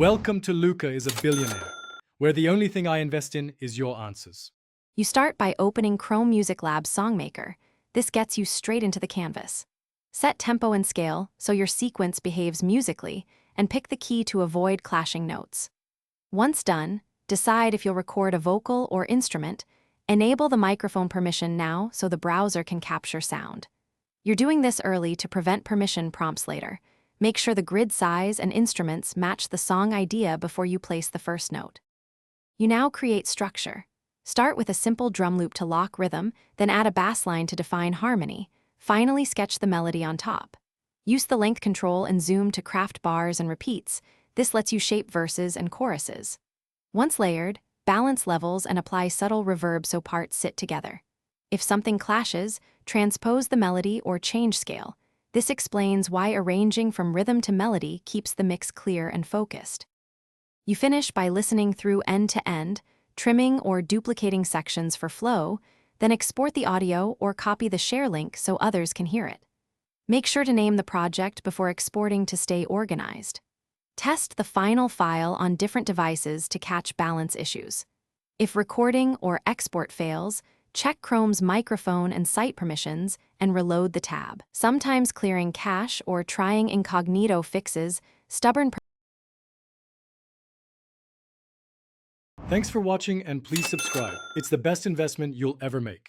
Welcome to Luca is a Billionaire, where the only thing I invest in is your answers. You start by opening Chrome Music Lab's Songmaker. This gets you straight into the canvas. Set tempo and scale so your sequence behaves musically, and pick the key to avoid clashing notes. Once done, decide if you'll record a vocal or instrument. Enable the microphone permission now so the browser can capture sound. You're doing this early to prevent permission prompts later. Make sure the grid size and instruments match the song idea before you place the first note. You now create structure. Start with a simple drum loop to lock rhythm, then add a bass line to define harmony. Finally, sketch the melody on top. Use the length control and zoom to craft bars and repeats. This lets you shape verses and choruses. Once layered, balance levels and apply subtle reverb so parts sit together. If something clashes, transpose the melody or change scale. This explains why arranging from rhythm to melody keeps the mix clear and focused. You finish by listening through end to end, trimming or duplicating sections for flow, then export the audio or copy the share link so others can hear it. Make sure to name the project before exporting to stay organized. Test the final file on different devices to catch balance issues. If recording or export fails, check Chrome's microphone and site permissions and reload the tab. Sometimes clearing cache or trying incognito fixes stubborn. Thanks for watching and please subscribe. It's the best investment you'll ever make.